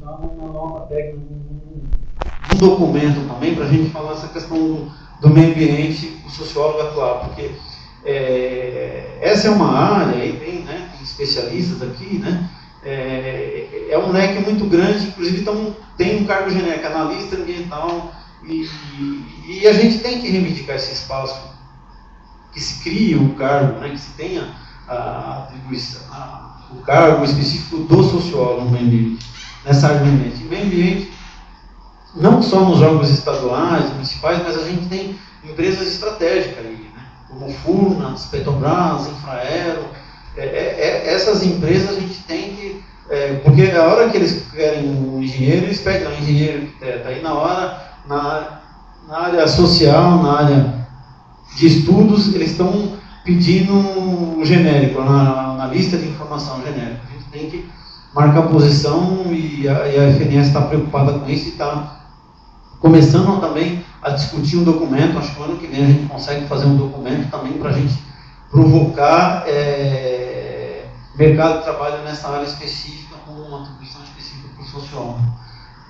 deixar uma nota técnica, um documento também, para a gente falar essa questão do meio ambiente, o sociólogo atuar, porque essa é uma área, e tem, né, tem especialistas aqui, né, é um leque muito grande, inclusive tem um cargo genérico, analista ambiental, e a gente tem que reivindicar esse espaço, que se crie o cargo, né, que se tenha a atribuição, o cargo específico do sociólogo no meio ambiente, nessa área do meio ambiente. E meio ambiente, não só nos órgãos estaduais, municipais, mas a gente tem empresas estratégicas aí, né, como Furnas, Petrobras, Infraero. Essas empresas a gente tem que... porque a hora que eles querem um engenheiro, eles pedem um engenheiro arquiteto. Aí na hora, na área social, na área de estudos, eles estão pedindo o genérico, na lista de informação genérica. A gente tem que marcar posição e a FNS está preocupada com isso e está começando também a discutir um documento. Acho que no ano que vem a gente consegue fazer um documento também para a gente provocar mercado de trabalho nessa área específica, com uma atribuição específica para o sociólogo.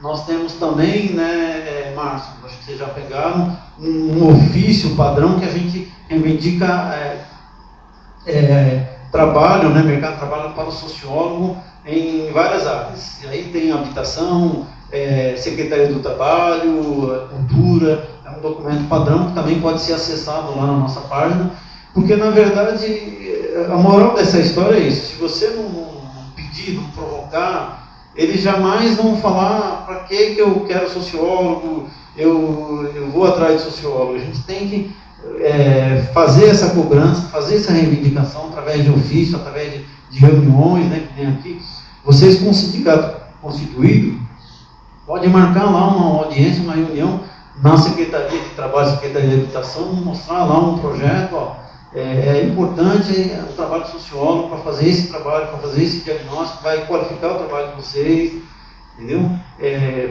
Nós temos também, né, Márcio, acho que vocês já pegaram, um ofício padrão que a gente reivindica trabalho, né, mercado de trabalho para o sociólogo em várias áreas. E aí tem habitação, Secretaria do Trabalho, Cultura, é um documento padrão que também pode ser acessado lá na nossa página, porque na verdade a moral dessa história é isso: se você não pedir, não provocar, eles jamais vão falar para que eu quero sociólogo, eu vou atrás de sociólogo. A gente tem que fazer essa cobrança, fazer essa reivindicação através de ofício, através de reuniões, né, que tem aqui. Vocês com o sindicato constituído, pode marcar lá uma audiência, uma reunião na Secretaria de Trabalho, Secretaria de Habitação, mostrar lá um projeto. É importante o trabalho do sociólogo para fazer esse trabalho, para fazer esse diagnóstico, vai qualificar o trabalho de vocês, entendeu?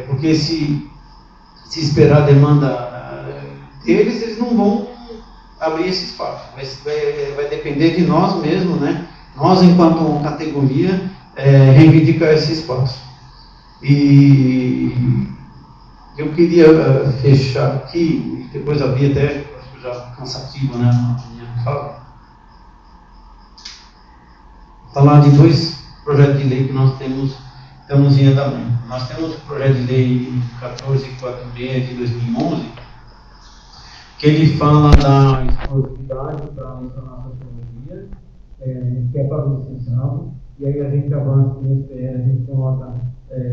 Porque se esperar a demanda deles, eles não vão abrir esse espaço. Vai depender de nós mesmos, né? Nós, enquanto categoria, reivindicar esse espaço. E eu queria fechar aqui, depois a Bia até, acho que já cansativo, né? Falar de dois projetos de lei que nós estamos em andamento. Nós temos o projeto de lei 1446 de 2011, que ele fala da exclusividade para a sociologia, que é para o licenciado, e aí a gente avança nesse PL, a gente coloca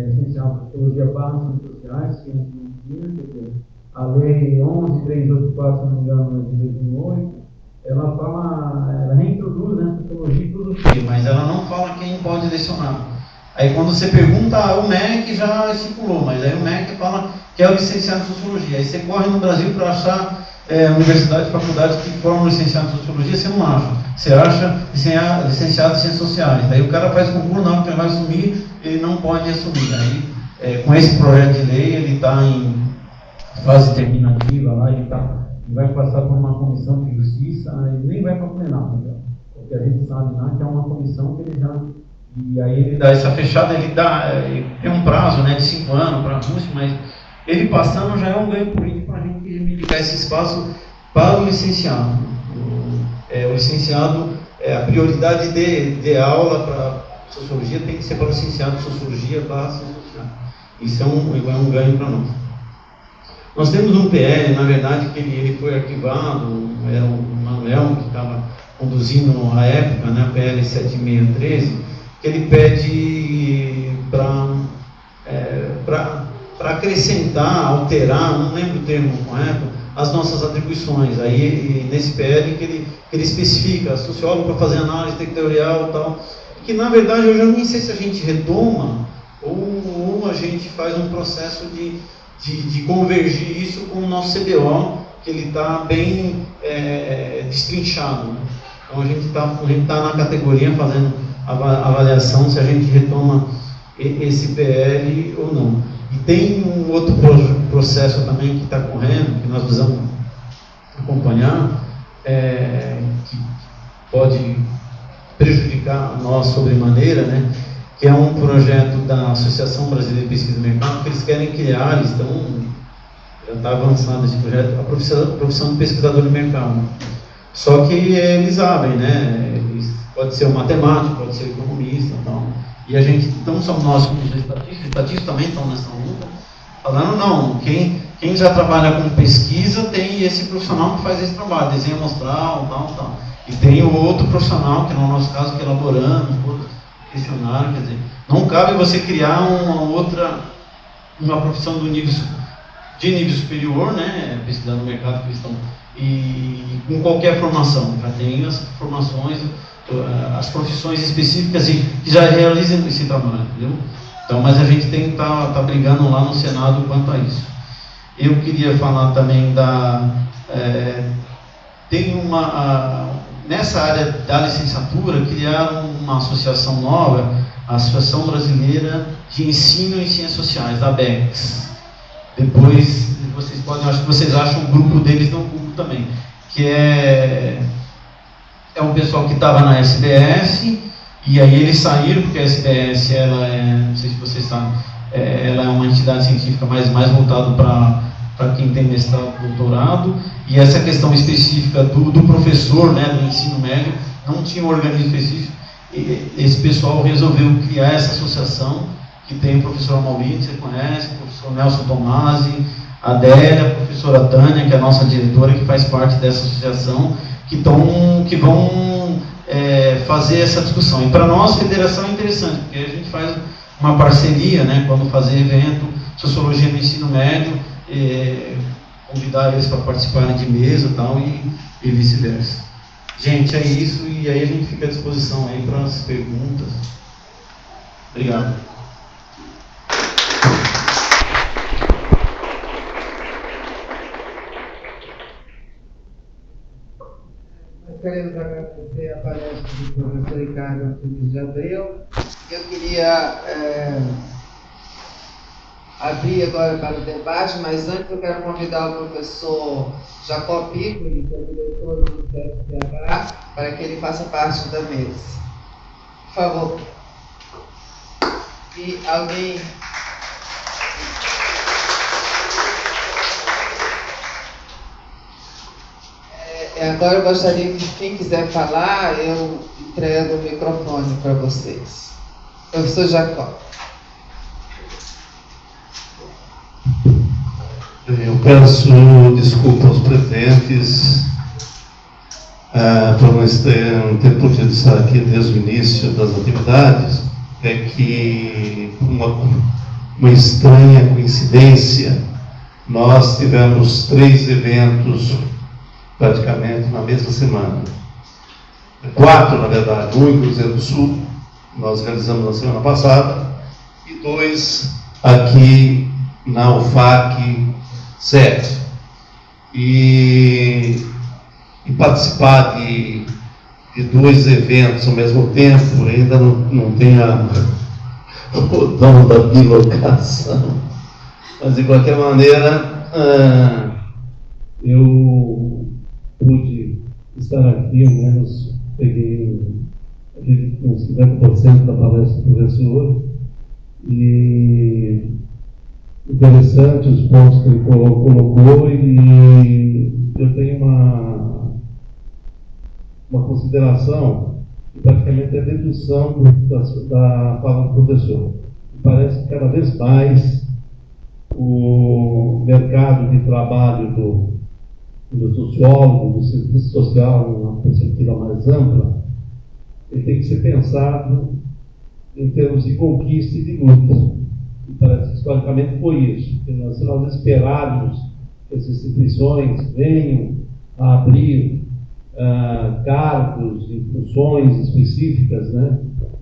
licenciado em sociologia para as ciências sociais, ciência e medicina, a lei 11.384, se não me engano, de 2008, ela reintroduz, né, sociologia e filosofia, mas ela não fala quem pode lecionar. Aí quando você pergunta, o MEC já estipulou, mas aí o MEC fala que é o licenciado em sociologia. Aí você corre no Brasil para achar universidade, faculdade que formam licenciado em sociologia, você não acha. Você acha licenciado em ciências sociais. Aí o cara faz concurso, não, porque ele vai assumir, ele não pode assumir. Aí, com esse projeto de lei, ele está em fase terminativa lá, ele vai passar por uma comissão de justiça, ele nem vai para o plenário, né? Porque a gente sabe lá que é uma comissão que ele já... E aí ele dá essa fechada, ele tem um prazo, né, de 5 anos para anúncio, mas ele passando já é um ganho político para a gente reivindicar esse espaço para o licenciado. O licenciado, a prioridade de aula para sociologia tem que ser para o licenciado de sociologia para ciência social. Isso é um ganho para nós. Nós temos um PL, na verdade, que ele foi arquivado, era o Manuel que estava conduzindo à época, né, PL 7613, que ele pede para acrescentar, alterar, não lembro o termo correto, as nossas atribuições. Aí nesse PL que ele especifica sociólogo para fazer análise territorial e tal, que na verdade eu já nem sei se a gente retoma ou a gente faz um processo de convergir isso com o nosso CBO, que ele está bem destrinchado, né? Então a gente está na categoria fazendo a avaliação se a gente retoma esse PL ou não. E tem um outro processo também que está correndo, que nós precisamos acompanhar, que pode prejudicar nós sobremaneira, né? que é um projeto da Associação Brasileira de Pesquisa do Mercado, que eles querem criar, já está avançado esse projeto, a profissão de pesquisador de mercado. Só que eles abrem, né? Pode ser um matemático, pode ser um economista, então. E a gente, não somos nós como os estatísticos também estão nessa luta, falando, não, quem já trabalha com pesquisa tem esse profissional que faz esse trabalho, desenho amostral, tal. E tem o outro profissional, que no nosso caso, que elaboramos, questionário, quer dizer, não cabe você criar uma profissão de nível superior, né, pesquisando no mercado cristão, e com qualquer formação, já tem as formações, as profissões específicas que já realizam esse trabalho, entendeu? Então, mas a gente tem que tá brigando lá no Senado quanto a isso. Eu queria falar também nessa área da licenciatura, criaram uma associação nova, a Associação Brasileira de Ensino em Ciências Sociais, a ABECS. Depois, acho que vocês acham o grupo deles no Google também, que é um pessoal que estava na SBS, e aí eles saíram, porque a SBS, não sei se vocês sabem, ela é uma entidade científica mais voltada para quem tem mestrado e doutorado, e essa questão específica do professor, né, do ensino médio, não tinha um organismo específico. Esse pessoal resolveu criar essa associação, que tem o professor Maurício, você conhece, o professor Nelson Tomasi, a Adélia, a professora Tânia, que é a nossa diretora, que faz parte dessa associação, que vão fazer essa discussão. E para nós, federação é interessante, porque a gente faz uma parceria, né, quando fazer evento, sociologia no ensino médio, convidar eles para participarem de mesa e vice-versa. Gente, é isso, e aí a gente fica à disposição aí para as perguntas. Obrigado. Nós queremos agradecer a palestra do professor Ricardo Antunes de Abreu. Eu queria abrir agora para o debate, mas antes eu quero convidar o professor Jacó Piccoli, que é o diretor do FPH, para que ele faça parte da mesa. Por favor. E alguém... Agora eu gostaria que quem quiser falar, eu entrego o microfone para vocês. Professor Jacó. Eu peço desculpa aos presentes por não ter podido estar aqui desde o início das atividades. É que, uma estranha coincidência, nós tivemos 3 eventos praticamente na mesma semana. 4, na verdade, um em Cruzeiro do Sul, nós realizamos na semana passada, e 2 aqui na UFAC 7. E participar de 2 eventos ao mesmo tempo, ainda não tem o dom da bilocação. Mas, de qualquer maneira, eu pude estar aqui, ao menos peguei uns 50% da palestra do professor, e interessante os pontos que ele colocou, e eu tenho uma consideração que praticamente é dedução da fala do professor. Parece que cada vez mais o mercado de trabalho do sociólogo, do serviço social, numa perspectiva mais ampla, ele tem que ser pensado em termos de conquista e de luta. E parece que historicamente foi isso. Porque se nós esperarmos que as instituições venham a abrir cargos e funções específicas, né,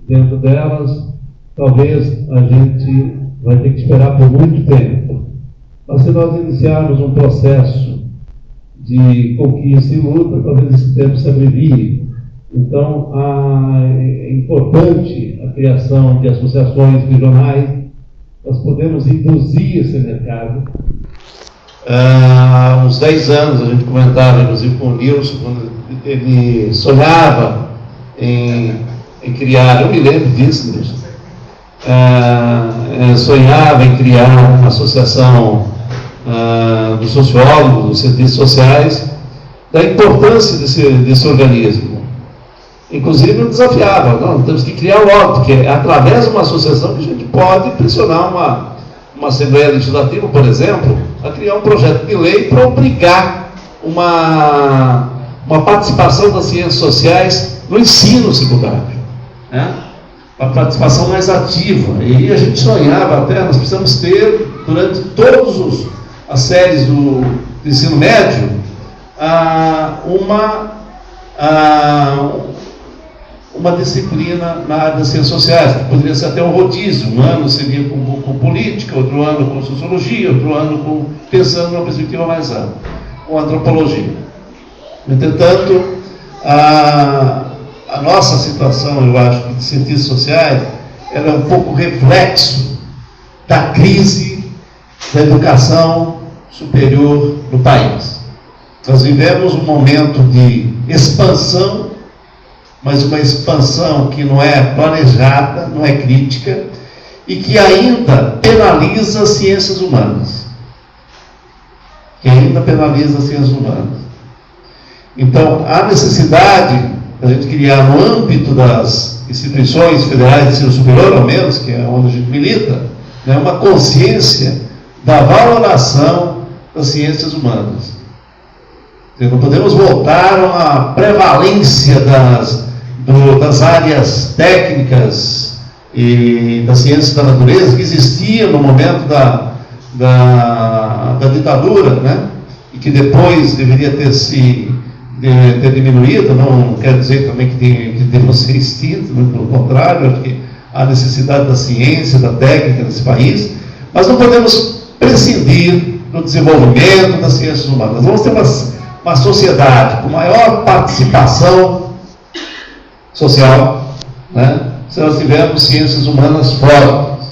dentro delas, talvez a gente vai ter que esperar por muito tempo. Mas se nós iniciarmos um processo de conquista e luta, talvez esse tempo se abrevie. Então, é importante a criação de associações regionais. Nós podemos induzir esse mercado. Há uns 10 anos, a gente comentava, inclusive com o Nilson, quando ele sonhava em criar, eu me lembro disso, Nilson, sonhava em criar uma associação dos sociólogos, dos serviços sociais, da importância desse organismo. Inclusive, eu desafiava, não, temos que criar logo, porque é através de uma associação que a gente pode pressionar uma Assembleia Legislativa, por exemplo, a criar um projeto de lei para obrigar uma participação das ciências sociais no ensino secundário, né? A participação mais ativa. E a gente sonhava até, nós precisamos ter, durante todas as séries do ensino médio, uma disciplina na área das ciências sociais. Poderia ser até um rodízio. Um ano seria com política, outro ano com sociologia, outro ano pensando numa perspectiva mais ampla, com antropologia. Entretanto, a nossa situação, eu acho, de cientistas sociais, ela é um pouco reflexo da crise da educação superior no país. Nós vivemos um momento de expansão, mas uma expansão que não é planejada, não é crítica, e que ainda penaliza as ciências humanas. Então, há necessidade da gente criar, no âmbito das instituições federais de ensino superior, ao menos, que é onde a gente milita, né, uma consciência da valoração das ciências humanas. Não podemos voltar a uma prevalência das áreas técnicas e das ciências da natureza que existia no momento da ditadura, né? E que depois deveria ter diminuído. Não quer dizer também que deva ser extinto, pelo contrário, acho que há necessidade da ciência, da técnica nesse país, mas não podemos prescindir do desenvolvimento das ciências humanas. Vamos ter uma sociedade com maior participação social, né, se nós tivermos ciências humanas fortes,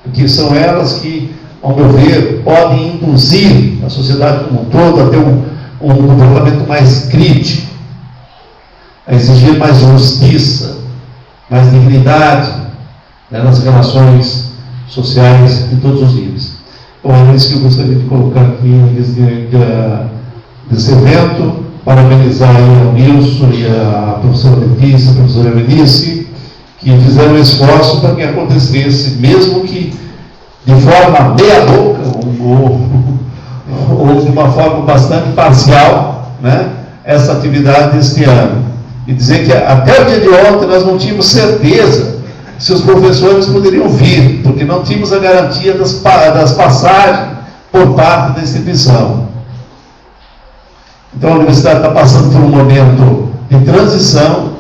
porque são elas que, ao meu ver, podem induzir a sociedade como um todo a ter um comportamento mais crítico, a exigir mais justiça, mais dignidade, né, nas relações sociais de todos os níveis. Bom, é isso que eu gostaria de colocar aqui desse evento, parabenizar o Nilson e a professora Letícia, a professora Eunice, que fizeram um esforço para que acontecesse, mesmo que de forma meia-boca, ou de uma forma bastante parcial, né, essa atividade este ano. E dizer que até o dia de ontem nós não tínhamos certeza se os professores poderiam vir, porque não tínhamos a garantia das passagens por parte da instituição. Então a universidade está passando por um momento de transição,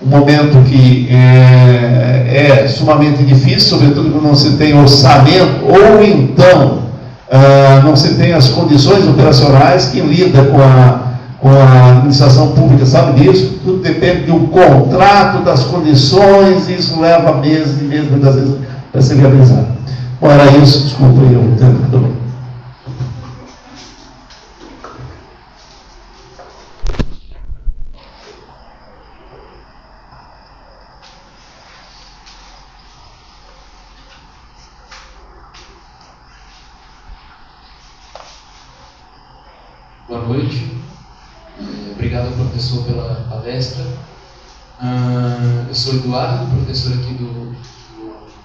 um momento que é sumamente difícil, sobretudo quando não se tem orçamento, ou então não se tem as condições operacionais. Quem lida com a administração pública sabe disso, tudo depende de um contrato, das condições, e isso leva meses e meses, muitas vezes, para ser realizado. Bom, era isso, desculpa aí o tempo também. Boa noite, obrigado ao professor pela palestra. Eu sou Eduardo, professor aqui do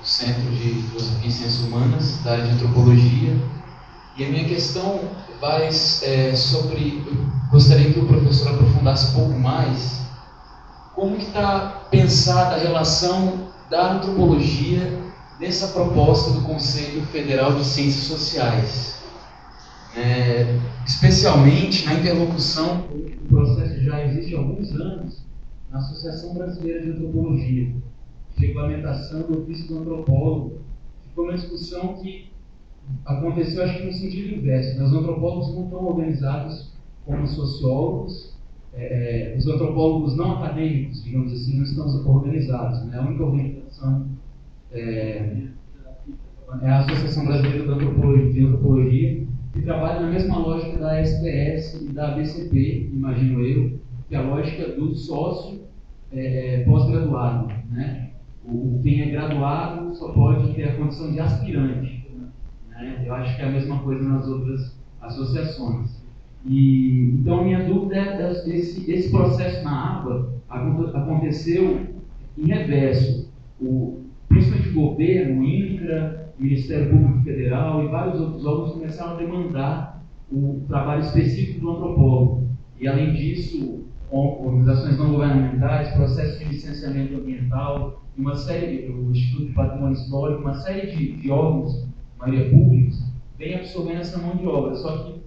Centro de Filosofia e Ciências Humanas, da área de Antropologia, e a minha questão vai sobre, eu gostaria que o professor aprofundasse um pouco mais como que está pensada a relação da antropologia nessa proposta do Conselho Federal de Ciências Sociais. Especialmente na interlocução, o processo já existe há alguns anos na Associação Brasileira de Antropologia, de regulamentação do ofício do antropólogo, que foi uma discussão que aconteceu, acho que no sentido inverso. Os antropólogos não estão organizados como sociólogos, os antropólogos não acadêmicos, digamos assim, não estão organizados. A única organização é a Associação Brasileira de Antropologia, que trabalha na mesma lógica da SPS e da ABCP, imagino eu, que é a lógica do sócio pós-graduado, né? quem é graduado só pode ter a condição de aspirante, né? Eu acho que é a mesma coisa nas outras associações. Então, a minha dúvida é esse processo na aba aconteceu em reverso. Principalmente o governo, o INCRA, o Ministério Público Federal e vários outros órgãos começaram a demandar o trabalho específico do antropólogo. E, além disso, organizações não governamentais, processos de licenciamento ambiental, o Instituto de Patrimônio Histórico, uma série de órgãos, maioria públicos, vem absorvendo essa mão de obra. Só que,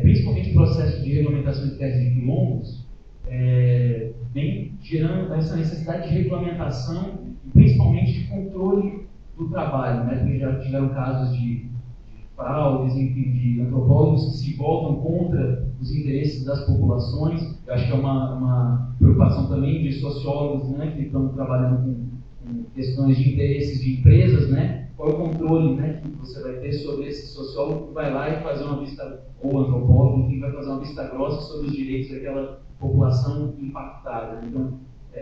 principalmente o processo de regulamentação de terras de quilombos, vem gerando essa necessidade de regulamentação e principalmente de controle do trabalho, né? Porque já tiveram casos de fraudes, enfim, de antropólogos que se voltam contra os interesses das populações. Eu acho que é uma preocupação também de sociólogos, né, que estão trabalhando com questões de interesses de empresas, né? Qual é o controle, né, que você vai ter sobre esse sociólogo que vai lá e fazer uma vista, ou antropólogo, que vai fazer uma vista grossa sobre os direitos daquela população impactada. Então,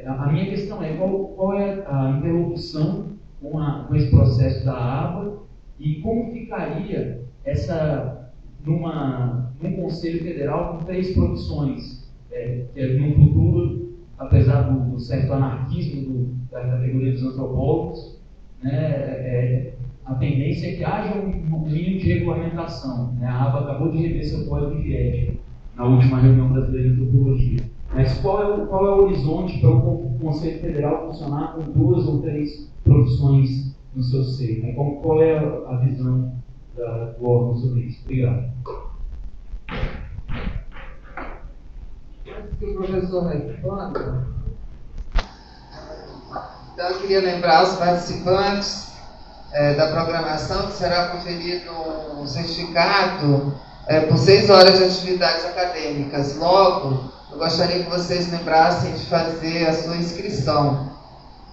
a minha questão é qual é a interlocução com esse processo da aba e como ficaria num Conselho Federal com 3 profissões, que no futuro, apesar do certo anarquismo da categoria dos antropólogos, né, a tendência é que haja um mínimo de regulamentação, né? A aba acabou de rever seu código de ética na última reunião brasileira de antropologia. Mas qual é o horizonte para o Conselho Federal funcionar com 2 ou 3 profissões no seu seio, né? Qual é a visão do órgão sobre isso? Obrigado. Antes que o professor responda, então eu queria lembrar aos participantes da programação que será conferido um certificado por 6 horas de atividades acadêmicas. Logo, eu gostaria que vocês lembrassem de fazer a sua inscrição.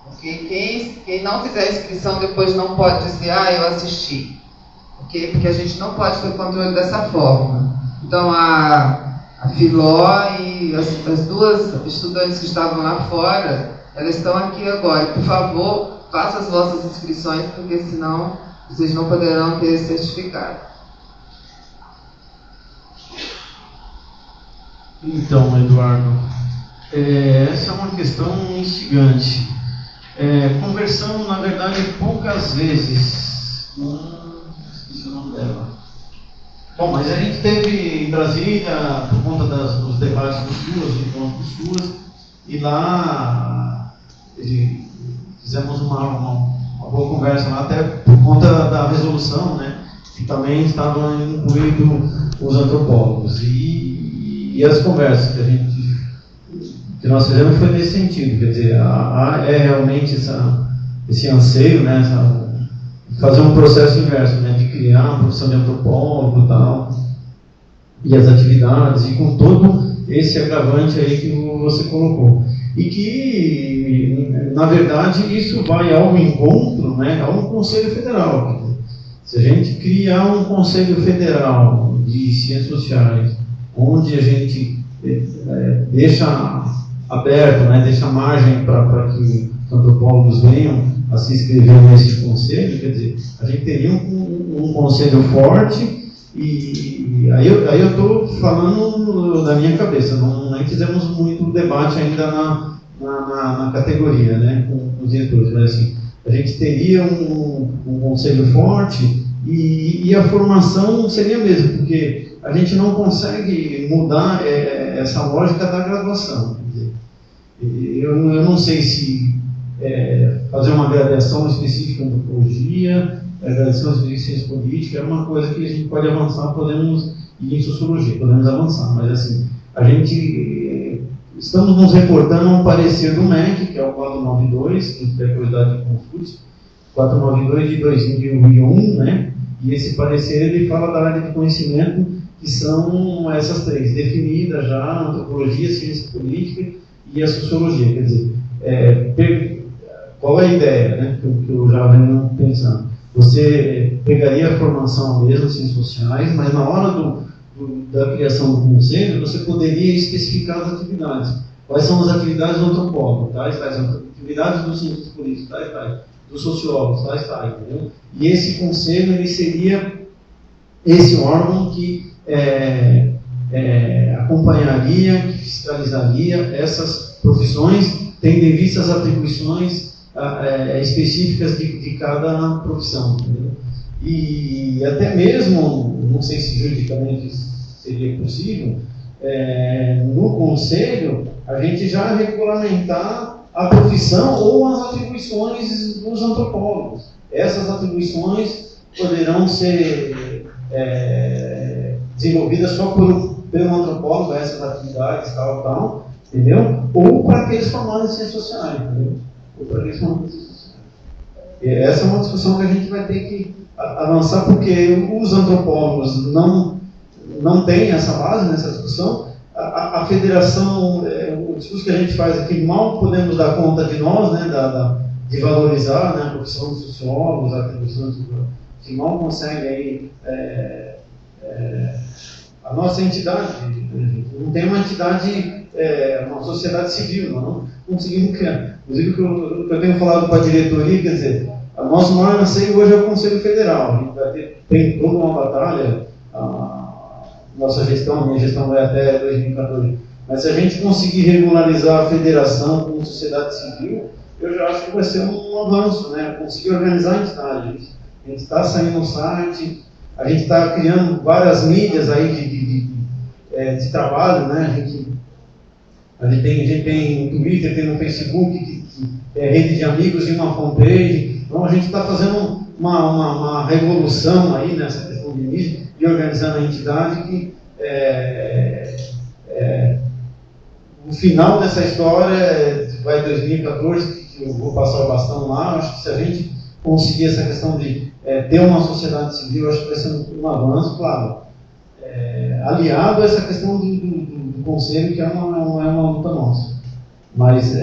Porque quem não fizer a inscrição depois não pode dizer, eu assisti. Porque a gente não pode ter controle dessa forma. Então, a Filó e as 2 estudantes que estavam lá fora, elas estão aqui agora. Por favor, façam as vossas inscrições, porque senão vocês não poderão ter esse certificado. Então, Eduardo, essa é uma questão instigante. Conversamos, na verdade, poucas vezes. Esqueci o nome dela. Bom, mas a gente teve em Brasília, por conta dos debates dos SUAS, de encontros dos SUAS, e lá fizemos uma boa conversa lá, até por conta da resolução, né, que também estavam incluídos os antropólogos. E as conversas que nós fizemos foi nesse sentido, quer dizer, é realmente esse anseio, né, fazer um processo inverso, né, de criar uma profissão de antropólogo e tal, e as atividades, e com todo esse agravante aí que você colocou. E que, na verdade, isso vai ao encontro, né, a um Conselho Federal. Se a gente criar um Conselho Federal de Ciências Sociais, onde a gente deixa aberto, né, deixa margem para que os antropólogos venham a se inscrever nesse conselho, quer dizer, a gente teria um conselho forte, e aí eu estou falando da minha cabeça, não fizemos muito debate ainda na categoria, né, com os diretores, mas assim, a gente teria um conselho forte e a formação seria a mesma, porque a gente não consegue mudar essa lógica da graduação. Quer dizer, eu não sei se fazer uma graduação específica em antropologia, graduação específica em ciência política, é uma coisa que a gente pode avançar, e em sociologia, podemos avançar, mas assim, a gente estamos nos reportando a um parecer do MEC, que é o 492, que é a curiosidade de consultas, 492 de 2001, né? E esse parecer ele fala da área de conhecimento, que são essas 3, definidas já, a antropologia, a ciência política e a sociologia. Quer dizer, qual é a ideia, né, que eu já venho pensando? Você pegaria a formação mesmo, ciências sociais, mas na hora da criação do conselho, você poderia especificar as atividades. Quais são as atividades do antropólogo, tais, as atividades do cientista político, tais, dos sociólogos, tais, entendeu? E esse conselho, ele seria esse órgão que acompanharia, que fiscalizaria essas profissões, tendo em vista as atribuições específicas de cada profissão, entendeu? E até mesmo, não sei se juridicamente seria possível, no conselho, a gente já regulamentar a profissão ou as atribuições dos antropólogos. Essas atribuições poderão ser desenvolvidas só pelo antropólogo, essas atividades, tal, entendeu? Ou para aqueles formados em ciências sociais, entendeu? Ou para aqueles formados em ciências sociais. E essa é uma discussão que a gente vai ter que avançar, porque os antropólogos não têm essa base nessa discussão. A federação, o discurso que a gente faz aqui, mal podemos dar conta de nós, né, de valorizar, né, a profissão dos sociólogos, a atribuição que mal consegue aí, a nossa entidade. Não tem uma entidade, uma sociedade civil, não conseguimos criar. Inclusive, o que eu tenho falado para a diretoria, quer dizer, o nosso maior anseio hoje é o Conselho Federal. A gente vai tem toda uma batalha. Nossa gestão, a minha gestão vai até 2014. Mas se a gente conseguir regularizar a federação com a sociedade civil, eu já acho que vai ser um avanço, né? Conseguir organizar a entidade. A gente está saindo no site, a gente está criando várias mídias aí de trabalho, né? A gente tem no Twitter, tem no Facebook, que é rede de amigos e uma fanpage. Então a gente está fazendo uma revolução aí nessa questão de mídia e organizando a entidade que o final dessa história vai 2014, que eu vou passar o bastão lá. Acho que se a gente conseguir essa questão de ter uma sociedade civil, acho que vai ser um avanço, claro, aliado a essa questão do conselho, que é uma luta nossa. Mas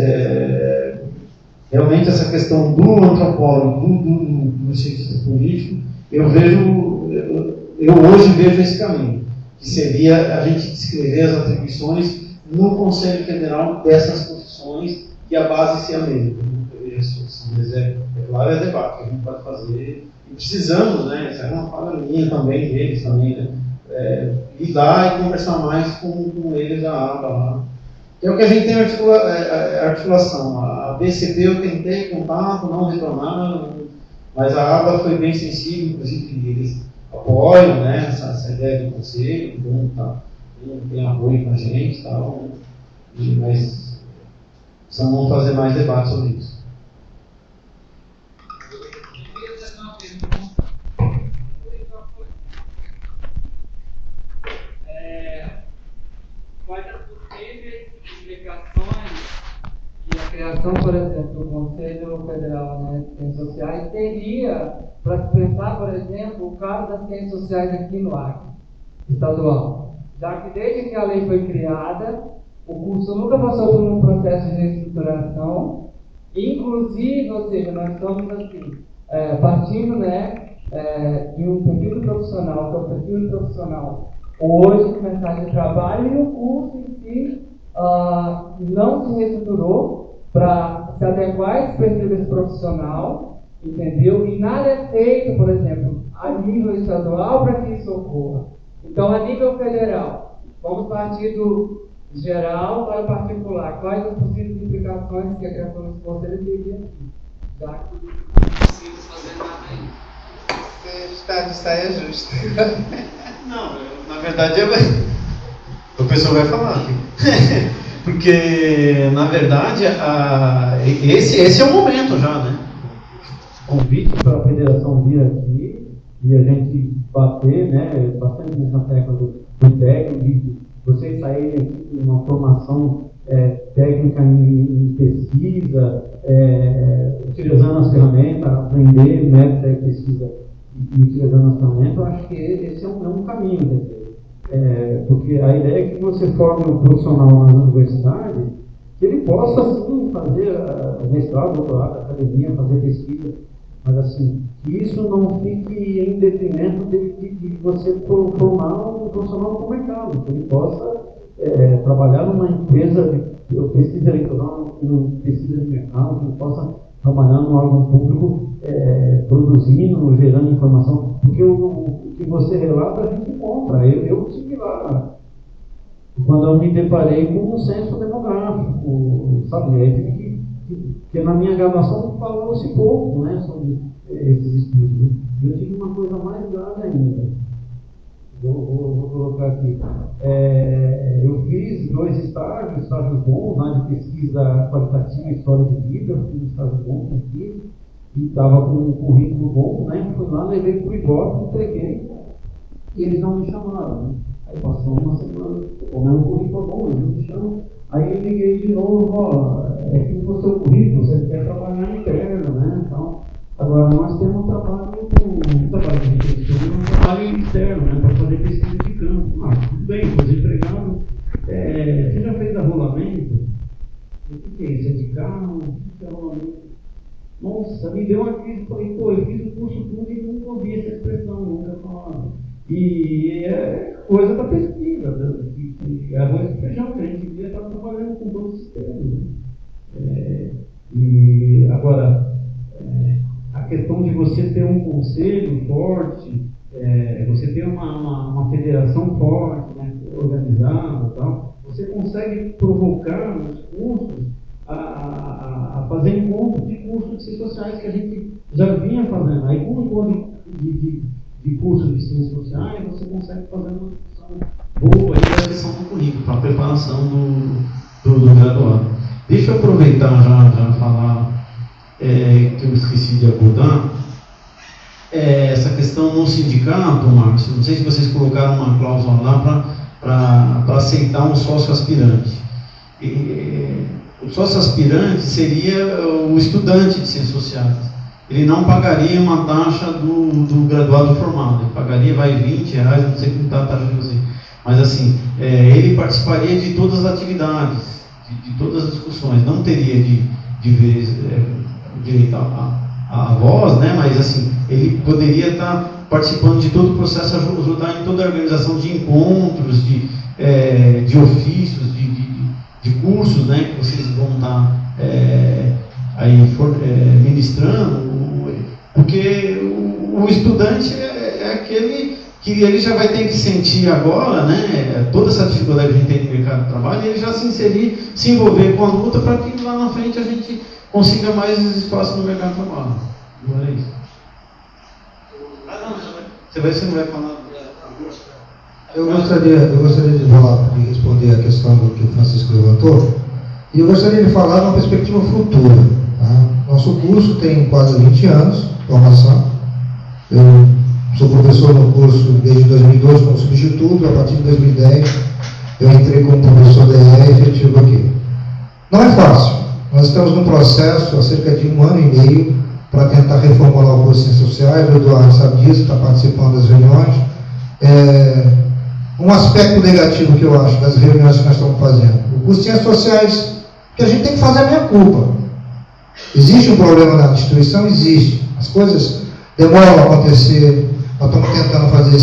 realmente essa questão do antropólogo, do cientista político, eu hoje vejo esse caminho, que seria a gente descrever as atribuições no Conselho Federal dessas profissões e a base ser a mesma. Mas claro, é debate que a gente pode fazer, e precisamos, né? Isso é uma fala minha também, deles também, né? Lidar e conversar mais com eles da aba lá. É o que a gente tem articulação. A BCP eu tentei contato, não retornaram, mas a aba foi bem sensível, inclusive eles apoiam, né, essa ideia do conselho, então, tem apoio com a gente e tal, mas precisamos fazer mais debate sobre isso. Quais as possíveis implicações que a criação, por exemplo, do Conselho Federal de Ciências Sociais teria para se pensar, por exemplo, o caso das ciências sociais aqui no Acre estadual? Já que desde que a lei foi criada, o curso nunca passou por um processo de reestruturação, inclusive, ou seja, nós estamos assim, partindo de um perfil profissional, que é o perfil profissional hoje, que mercado de trabalho, e o curso em si não se reestruturou para se adequar a esse perfil desse profissional, entendeu? E nada é feito, por exemplo, a nível estadual para que isso ocorra. Então, a nível federal, vamos partir do geral para o particular. Quais as possíveis implicações que a criação desse conselho teria aqui? Já que não conseguimos fazer nada ainda. Você está de saia justa. Não, na verdade, o pessoal vai falar aqui. Porque, na verdade, esse é o momento já, né? Convite para a federação vir aqui e a gente bater, né, bastante nessa tecla do técnico, de vocês saírem aqui com uma formação técnica em pesquisa, utilizando as ferramentas, aprender métodos de pesquisa e utilizando as ferramentas. Eu acho que esse é um caminho, porque a ideia é que você forme um profissional na universidade, que ele possa, sim, fazer mestrado, doutorado, academia, fazer pesquisa, mas assim, que isso não fique em detrimento de você formar um profissional no mercado, que ele possa trabalhar numa empresa de pesquisa eleitoral, pesquisa de mercado, que possa trabalhar no órgão público, produzindo, gerando informação, porque o que você relata a gente compra. Eu tive lá, quando eu me deparei com um censo demográfico, sabe? Que na minha graduação falou-se pouco, né, sobre esses estudos. Eu tive uma coisa mais grave ainda. Vou colocar aqui. Eu fiz 2 estágios bons, né, de pesquisa qualitativa e história de vida. Eu fiz um estágio bom aqui e estava com um currículo bom, né? Fui lá, levei para o Ibope, entreguei e eles não me chamaram, né? Aí passou uma semana, o meu currículo é bom, eles não me chamam. Aí eu liguei de novo, que o seu currículo, você quer trabalhar interno, né? Então, agora nós temos um trabalho interno, né? Para fazer pesquisa de campo. Tudo bem, estou desempregado. Você já fez arrolamento? O que é isso? É de carro? O que é arrolamento? Nossa, me deu uma crise. Falei, eu fiz o curso tudo e nunca ouvi essa expressão, nunca falava. E é coisa da pesquisa, que arroz e feijão, que a gente devia estar trabalhando com todos os sistemas. Né? E agora, a questão de você ter um conselho forte, você ter uma federação forte, né, organizada e tal, você consegue provocar os cursos a fazer encontros de cursos de ciências sociais que a gente já vinha fazendo. Aí, com o encontro de cursos de ciências sociais, você consegue fazer uma discussão boa e a questão do currículo, para a preparação do graduado. Deixa eu aproveitar já falar que eu esqueci de abordar, essa questão no sindicato, Marcos. Não sei se vocês colocaram uma cláusula lá para aceitar um sócio aspirante. O sócio aspirante seria o estudante de ciências sociais. Ele não pagaria uma taxa do graduado formado. Ele pagaria, R$20, não sei como está a taxa de você. Mas assim, ele participaria de todas as atividades, de todas as discussões. Não teria de vez direito à voz, né? Mas assim, ele poderia estar participando de todo o processo, ajudar em toda a organização de encontros, de ofícios, de cursos, né? Que vocês vão estar ministrando, porque o estudante é aquele que ele já vai ter que sentir agora, né, toda essa dificuldade que a gente tem no mercado de trabalho, e ele já se inserir, se envolver com a luta, para que lá na frente a gente consiga mais espaço no mercado de trabalho. Não é isso? Você não vai falar? Eu gostaria de responder a questão do que o Francisco levantou, e eu gostaria de falar de uma perspectiva futura. Tá? Nosso curso tem quase 20 anos de formação. Eu sou professor no curso desde 2012 como substituto. A partir de 2010 eu entrei como professor da EE efetivo aqui. Não é fácil. Nós estamos num processo há cerca de 1 ano e meio para tentar reformular o curso de Ciências Sociais. O Eduardo sabe disso, está participando das reuniões. Um aspecto negativo que eu acho das reuniões que nós estamos fazendo: o curso de Ciências Sociais, que a gente tem que fazer a minha culpa. Existe um problema na instituição? Existe. As coisas demoram a acontecer. Nós estamos tentando fazer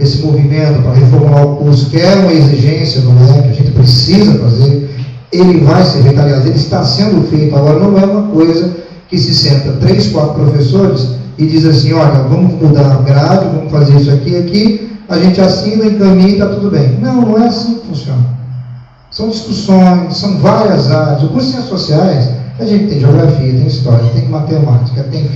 esse movimento para reformular o curso, que é uma exigência do MEC, a gente precisa fazer. Ele vai ser feito, aliás, ele está sendo feito. Agora, não é uma coisa que se senta 3, 4 professores e diz assim: olha, vamos mudar a grade, vamos fazer isso aqui, a gente assina, encaminha e está tudo bem. Não é assim que funciona. São discussões, são várias áreas. O curso de Ciências Sociais, a gente tem geografia, tem história, tem matemática, tem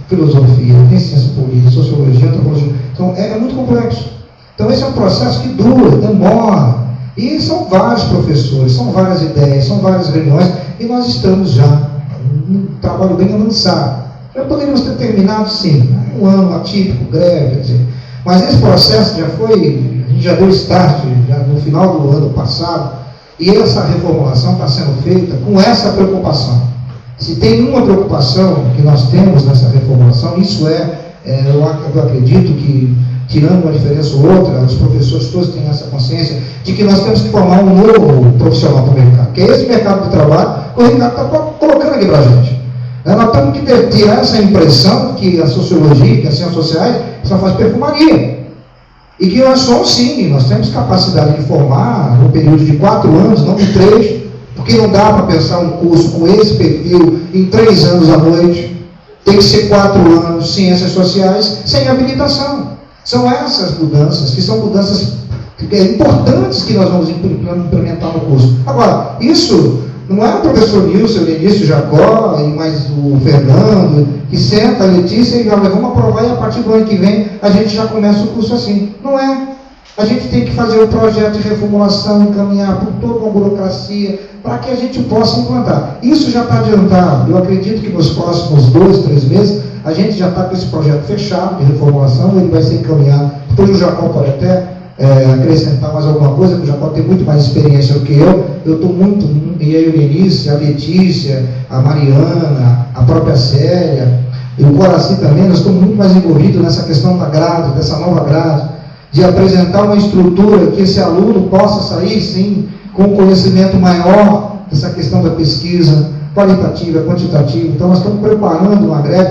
filosofia, tem ciência política, sociologia, antropologia. Então, é muito complexo. Então, esse é um processo que dura, demora. E são vários professores, são várias ideias, são várias reuniões, e nós estamos já num trabalho bem avançado. Já poderíamos ter terminado, sim, 1 ano atípico, greve, quer dizer. Mas esse processo já foi, a gente já deu start já no final do ano passado, e essa reformulação está sendo feita com essa preocupação. Se tem uma preocupação que nós temos nessa reformulação, isso eu acredito que, tirando uma diferença ou outra, os professores todos têm essa consciência de que nós temos que formar um novo profissional para o mercado, que é esse mercado de trabalho que o Ricardo está colocando aqui para a gente. Nós temos que tirar essa impressão que a sociologia, que as ciências sociais, só faz perfumaria. E que nós somos, sim, nós temos capacidade de formar no período de 4 anos, não de 3, porque não dá para pensar um curso com esse perfil em 3 anos à noite. Tem que ser 4 anos, ciências sociais, sem habilitação. São essas mudanças, que são mudanças importantes que nós vamos implementar no curso. Agora, isso não é o professor Nilson, o Lenício Jacó, e mais o Fernando, que senta a Letícia e fala, vamos aprovar e a partir do ano que vem a gente já começa o curso assim. Não é. A gente tem que fazer o projeto de reformulação, encaminhar por toda uma burocracia, para que a gente possa implantar. Isso já está adiantado. Eu acredito que nos próximos 2, 3 meses, a gente já está com esse projeto fechado de reformulação, ele vai ser encaminhado. Depois o Jacó pode até acrescentar mais alguma coisa, porque o Jacó tem muito mais experiência do que eu. Eu estou muito, e aí o Lenício, a Letícia, a Mariana, a própria Célia, e o Coraci também, nós estamos muito mais envolvidos nessa questão da grade, dessa nova grade, de apresentar uma estrutura que esse aluno possa sair, sim, com um conhecimento maior dessa questão da pesquisa qualitativa, quantitativa. Então nós estamos preparando uma grade,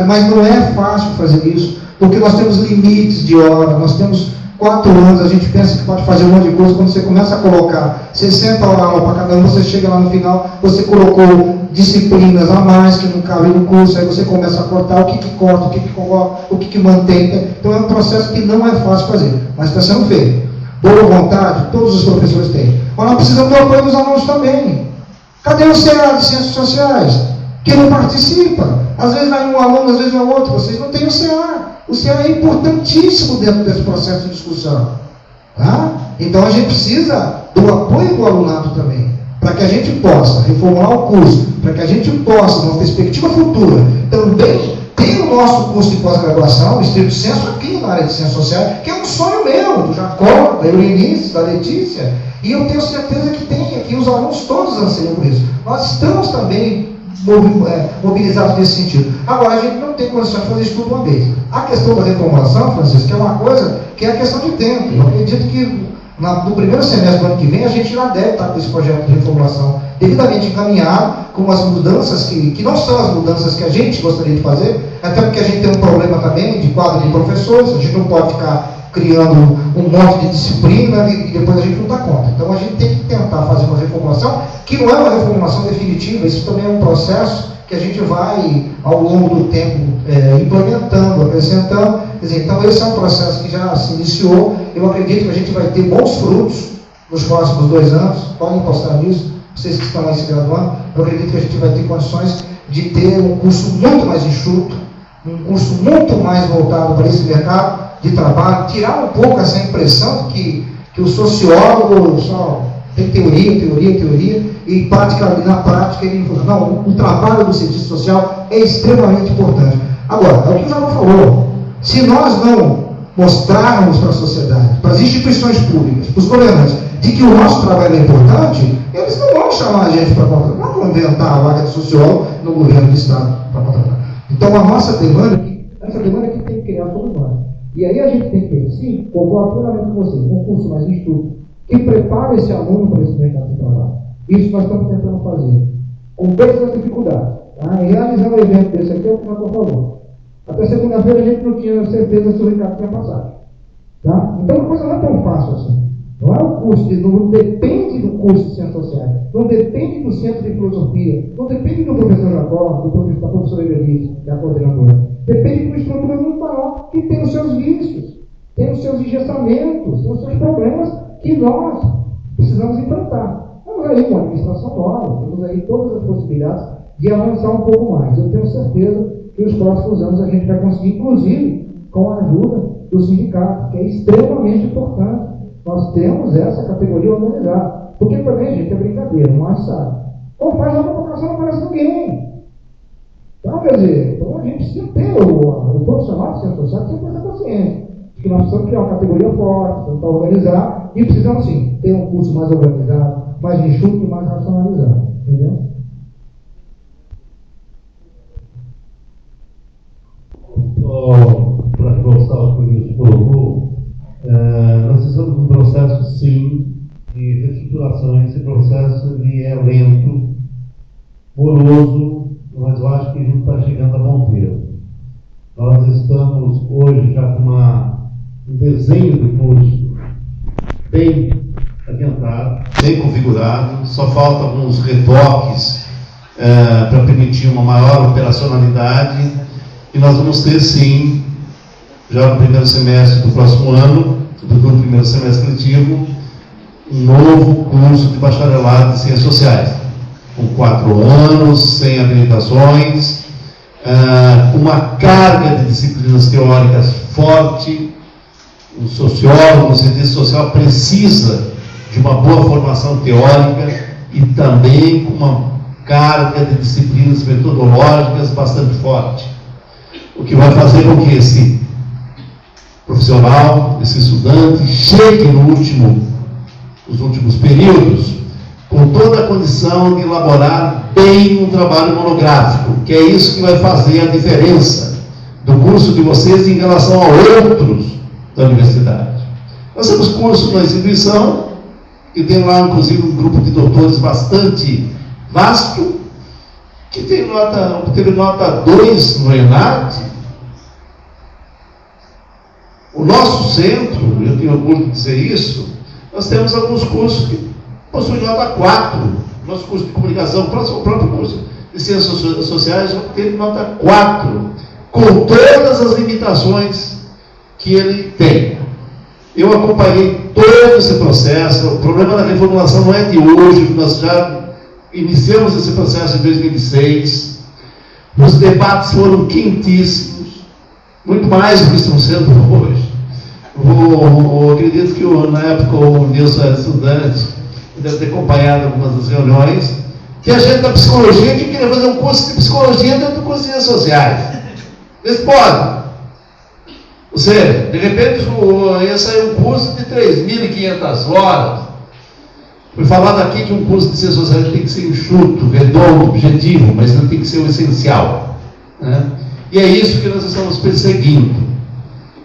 mas não é fácil fazer isso, porque nós temos limites de hora, nós temos 4 anos, a gente pensa que pode fazer um monte de coisa, quando você começa a colocar 60 horas aula para cada um, você chega lá no final, você colocou disciplinas a mais que não cabem no curso, aí você começa a cortar o que corta, o que coloca, o que mantém. Então é um processo que não é fácil fazer, mas está sendo feito. Boa vontade, todos os professores têm. Mas nós precisamos do apoio dos alunos também. Cadê o CA de Ciências Sociais? Que não participa. Às vezes vai um aluno, às vezes vai outro. Vocês não têm o CA. O CA é importantíssimo dentro desse processo de discussão. Tá? Então a gente precisa do apoio do alunado também, para que a gente possa reformular o curso, para que a gente possa, numa perspectiva futura, também ter o nosso curso de pós-graduação, estrito senso, aqui na área de Ciências Sociais, que é um sonho meu, do Jacó, da Eurinício, da Letícia, e eu tenho certeza que tem aqui, os alunos todos anseiam por isso. Nós estamos também mobilizados nesse sentido. Agora, a gente não tem condições de fazer isso tudo uma vez. A questão da reformulação, Francisco, é uma coisa que é a questão de tempo. Eu acredito que no primeiro semestre do ano que vem, a gente já deve estar com esse projeto de reformulação devidamente encaminhado, com as mudanças que não são as mudanças que a gente gostaria de fazer, até porque a gente tem um problema também de quadro de professores, a gente não pode ficar criando um monte de disciplina e depois a gente não dá conta. Então a gente tem que tentar fazer uma reformulação, que não é uma reformulação definitiva, isso também é um processo que a gente vai, ao longo do tempo, implementando, acrescentando. Quer dizer, então esse é um processo que já se iniciou. Eu acredito que a gente vai ter bons frutos nos próximos 2 anos, podem postar nisso, vocês que estão aí se graduando. Eu acredito que a gente vai ter condições de ter um curso muito mais enxuto, um curso muito mais voltado para esse mercado de trabalho, tirar um pouco essa impressão que o sociólogo só tem teoria, e na prática ele não, o trabalho do cientista social é extremamente importante. Agora, é o que o Jacó falou, se nós não mostrarmos para a sociedade, para as instituições públicas, para os governantes, de que o nosso trabalho é importante, eles não vão chamar a gente para contratar, não vão inventar a vaga de sociólogo no governo do Estado para contratar. Então a nossa demanda, essa demanda que tem que criar todos nós. E aí a gente tem que ter, sim, concordo plenamente com vocês, um curso mais enxuto, que prepara esse aluno para esse mercado de trabalho. Isso nós estamos tentando fazer, com todas as dificuldades. Tá? E realizar um evento desse aqui é o que nós falamos. Até segunda-feira a gente não tinha certeza se o Ricardo tinha passado. Tá? Então a coisa não é tão fácil assim. Não é o curso, não depende do curso de Ciências Sociais, não depende do Centro de Filosofia, não depende do professor Jacó, da professora Evelise, que é a coordenadora. Depende de uma estrutura muito maior, que tem os seus vícios, tem os seus engessamentos, tem os seus problemas que nós precisamos enfrentar. Temos aí uma administração nova, temos aí todas as possibilidades de avançar um pouco mais. Eu tenho certeza que nos próximos anos a gente vai conseguir, inclusive com a ajuda do sindicato, que é extremamente importante. Nós temos essa categoria organizada. Porque também, gente, é brincadeira, não acho sabe. Ou faz uma convocação, não aparece ninguém. Então, quer dizer, então a gente precisa ter o profissional de ciência social, precisa ter essa consciência. Que nós precisamos criar uma categoria forte, tentar organizar, e precisamos, sim, ter um curso mais organizado, mais enxuto e mais racionalizado. Entendeu? Para reforçar o que o Luiz colocou, nós estamos num processo, sim, de reestruturação. Esse processo ele é lento, moroso, mas eu acho que a gente está chegando a bom termo. Nós estamos hoje já com uma um desenho do curso bem adiantado, bem configurado, só faltam alguns retoques para permitir uma maior operacionalidade, e nós vamos ter sim, já no primeiro semestre do próximo ano, do primeiro semestre letivo, um novo curso de bacharelado em Ciências Sociais, com 4 anos, sem habilitações, uma carga de disciplinas teóricas forte. O sociólogo, o cientista social, precisa de uma boa formação teórica e também com uma carga de disciplinas metodológicas bastante forte. O que vai fazer com que esse profissional, esse estudante, chegue nos últimos períodos com toda a condição de elaborar bem um trabalho monográfico, que é isso que vai fazer a diferença do curso de vocês em relação a outros da universidade. Nós temos cursos na instituição, que tem lá, inclusive, um grupo de doutores bastante vasto, que teve nota 2 no ENAD. O nosso centro, eu tenho orgulho de dizer isso, nós temos alguns cursos que possuem nota 4. Nosso curso de comunicação, o próprio curso de Ciências Sociais já teve nota 4, com todas as limitações que ele tem. Eu acompanhei todo esse processo. O problema da reformulação não é de hoje, nós já iniciamos esse processo em 2006. Os debates foram quentíssimos, muito mais do que estão sendo hoje. Eu acredito que na época o Nilson era estudante, deve ter acompanhado algumas das reuniões, que a gente da psicologia que queria fazer um curso de psicologia dentro do curso de Ciências Sociais. Eles podem. Ou seja, de repente ia sair um curso de 3.500 horas. Foi falado aqui que um curso de Ciências Sociais tem que ser enxuto, redondo, objetivo, mas não tem que ser o essencial, né? E é isso que nós estamos perseguindo.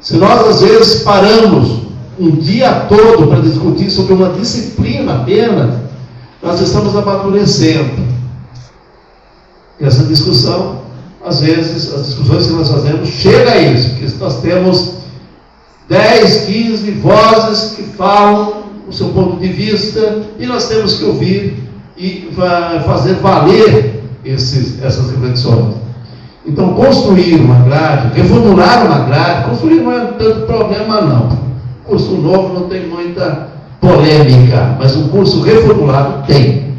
Se nós às vezes paramos um dia todo para discutir sobre uma disciplina apenas, nós estamos amadurecendo. E essa discussão, às vezes, as discussões que nós fazemos, chega a isso, porque nós temos 10, 15 vozes que falam o seu ponto de vista, e nós temos que ouvir e fazer valer essas reflexões. Então, construir uma grade, reformular uma grade, construir não é tanto problema não. Curso novo não tem muita polêmica, mas um curso reformulado tem.